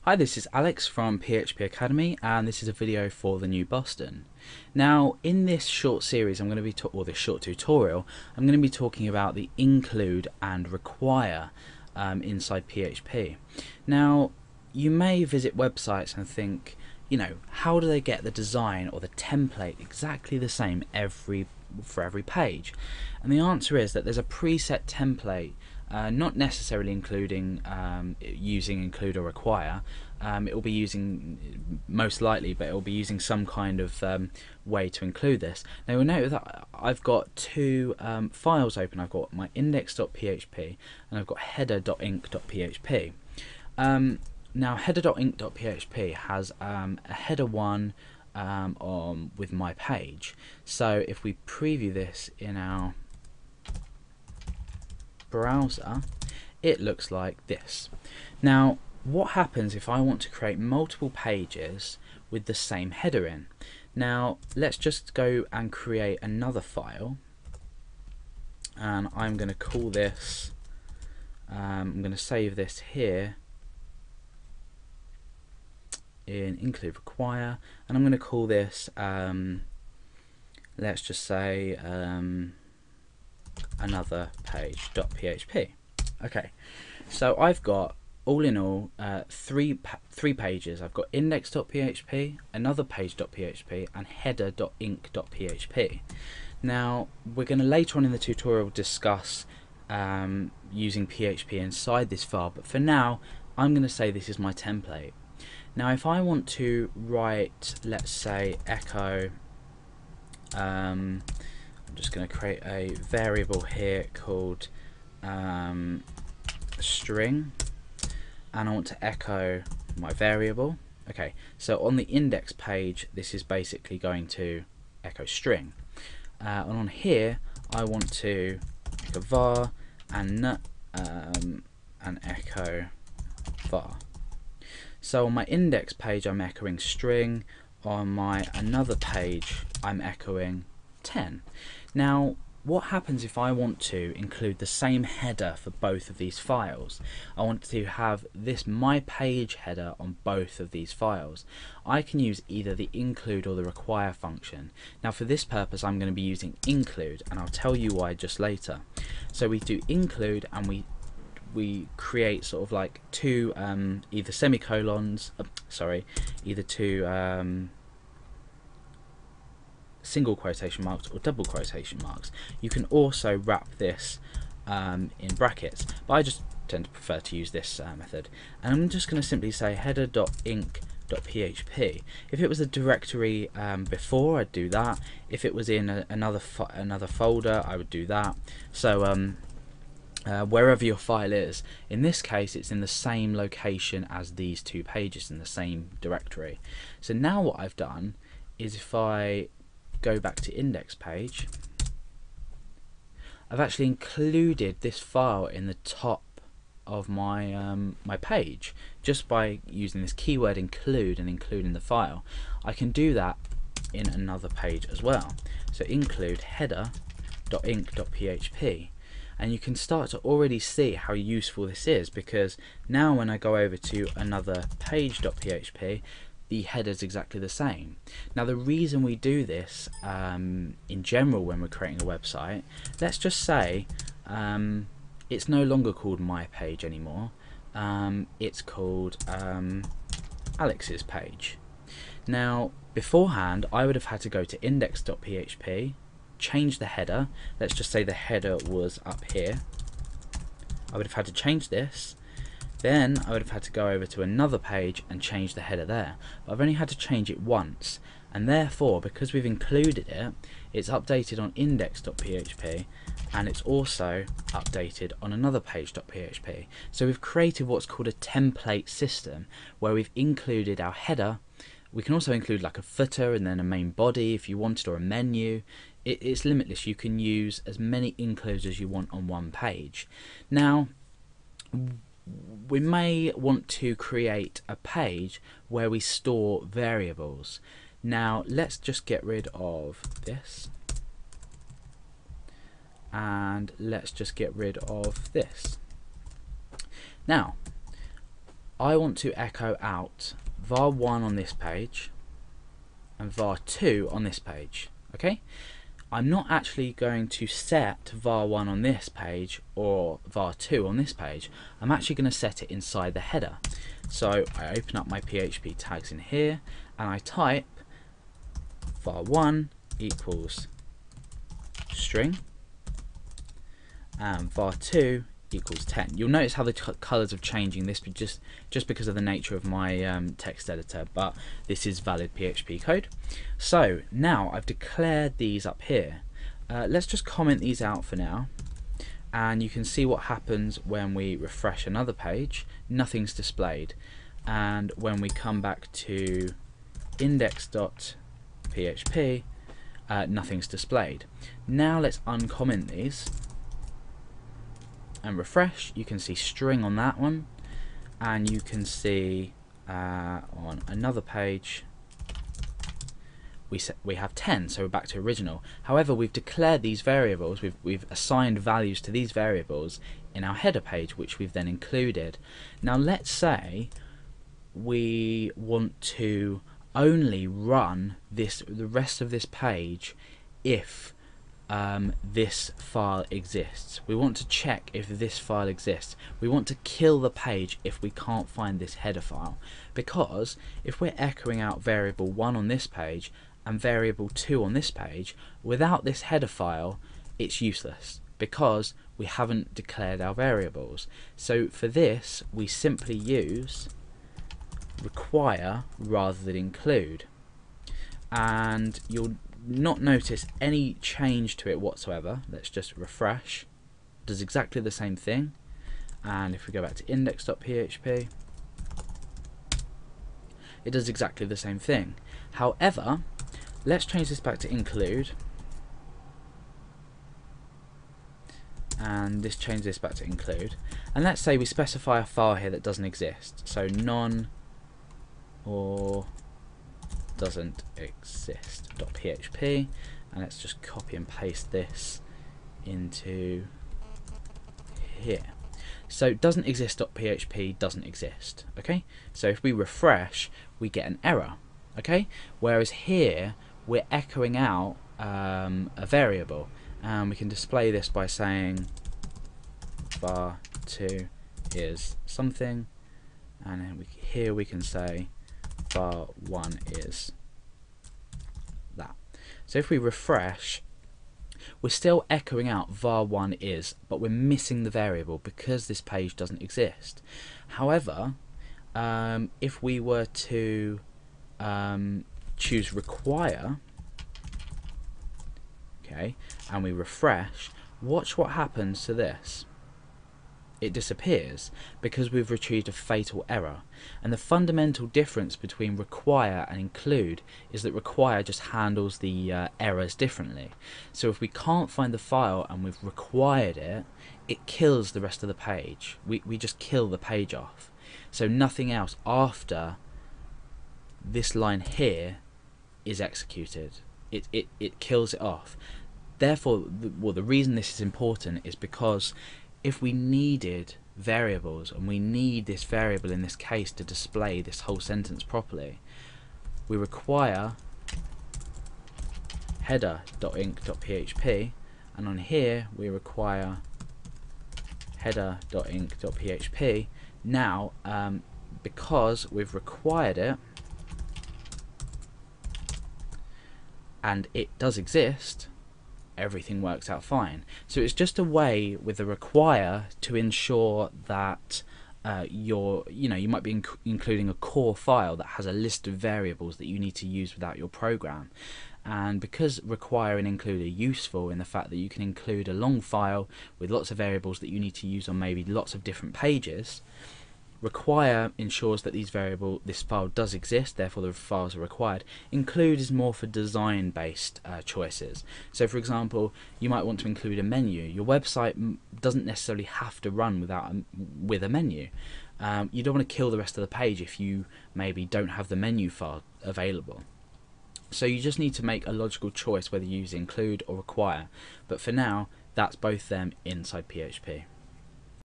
Hi, this is Alex from PHP Academy, and this is a video for the New Boston. Now, in this short series, I'm going to be or this short tutorial, I'm going to be talking about the include and require inside PHP. Now, you may visit websites and think, how do they get the design or the template exactly the same for every page? And the answer is that there's a preset template. Not necessarily including using include or require. It will be using, most likely, but it will be using some kind of way to include this. Now you'll note that I've got two files open. I've got my index.php and I've got header.inc.php. Now header.inc.php has a header 1 with my page. So if we preview this in our browser, it looks like this. Now, what happens if I want to create multiple pages with the same header in? Now, let's just go and create another file, and I'm going to call this, I'm going to save this here in include require, and I'm going to call this, let's just say, another page.php. Okay, so I've got all in all three pages. I've got index.php, another page.php, and header.inc.php. Now we're going to later on in the tutorial discuss using PHP inside this file, but for now I'm going to say this is my template. Now if I want to write, let's say, echo, I'm just going to create a variable here called string, and I want to echo my variable. Okay, so on the index page this is basically going to echo string, and on here I want to echo var and echo var. So on my index page I'm echoing string, on my another page I'm echoing 10. Now what happens if I want to include the same header for both of these files? I want to have this my page header on both of these files. I can use either the include or the require function. Now for this purpose I'm going to be using include, and I'll tell you why just later. So we do include and we create sort of like two either semicolons, either two single quotation marks or double quotation marks. You can also wrap this in brackets, but I just tend to prefer to use this method. And I'm just going to simply say header.inc.php. If it was a directory before, I'd do that. If it was in another folder, I would do that. So wherever your file is, in this case it's in the same location as these two pages, in the same directory. So now what I've done is, if I go back to index page, I've actually included this file in the top of my my page just by using this keyword include and including the file. I can do that in another page as well. So include header.inc.php, and you can start to already see how useful this is, because now when I go over to another page.php, the header is exactly the same. Now the reason we do this in general when we're creating a website, let's just say it's no longer called my page anymore, it's called Alex's page. Now beforehand I would have had to go to index.php, change the header, let's just say the header was up here, I would have had to change this. Then I would have had to go over to another page and change the header there, but I've only had to change it once, and therefore because we've included it, it's updated on index.php and it's also updated on another page.php. So we've created what's called a template system, where we've included our header. We can also include like a footer and then a main body if you wanted, or a menu. It's limitless. You can use as many includes as you want on one page. Now we may want to create a page where we store variables. Now let's just get rid of this, and let's just get rid of this. Now I want to echo out var1 on this page and var2 on this page. Okay, I'm not actually going to set var1 on this page or var2 on this page. I'm actually going to set it inside the header. So I open up my PHP tags in here and I type var1 equals string and var2 equals 10. You'll notice how the colors are changing. This just because of the nature of my text editor, but this is valid PHP code. So now I've declared these up here. Let's just comment these out for now, and you can see what happens when we refresh another page. Nothing's displayed, and when we come back to index.php, nothing's displayed. Now let's uncomment these and refresh. You can see string on that one, and you can see on another page we have 10, so we're back to original. However, we've declared these variables, we've assigned values to these variables in our header page, which we've then included. Now let's say we want to only run the rest of this page if this file exists. We want to check if this file exists. We want to kill the page if we can't find this header file, because if we're echoing out variable 1 on this page and variable 2 on this page, without this header file it's useless because we haven't declared our variables. So for this we simply use require rather than include, and you'll not notice any change to it whatsoever. Let's just refresh. It does exactly the same thing, and if we go back to index.php, it does exactly the same thing. However, let's change this back to include, and change this back to include, and let's say we specify a file here that doesn't exist, so none or doesn't exist .php, and let's just copy and paste this into here. So doesn't exist .php doesn't exist. Okay, so if we refresh we get an error. Okay, whereas here we're echoing out a variable, and we can display this by saying var2 is something, and then here we can say var1 is that. So if we refresh, we're still echoing out var1 is, but we're missing the variable because this page doesn't exist. However, if we were to choose require, okay, and we refresh, watch what happens to this. It disappears because we've retrieved a fatal error. And the fundamental difference between require and include is that require just handles the errors differently. So if we can't find the file and we've required it, it kills the rest of the page. We just kill the page off. So nothing else after this line here is executed. It kills it off. Therefore, the reason this is important is because if we needed variables, and we need this variable in this case to display this whole sentence properly, we require header.inc.php, and on here we require header.inc.php. Now, because we've required it and it does exist, everything works out fine. So it's just a way with the require to ensure that you might be including a core file that has a list of variables that you need to use without your program. And because require and include are useful in the fact that you can include a long file with lots of variables that you need to use on maybe lots of different pages, require ensures that this file does exist, therefore the files are required. Include is more for design based choices. So for example, you might want to include a menu. Your website doesn't necessarily have to run with a menu. You don't want to kill the rest of the page if you maybe don't have the menu file available. So you just need to make a logical choice whether you use include or require, but for now that's both them inside PHP.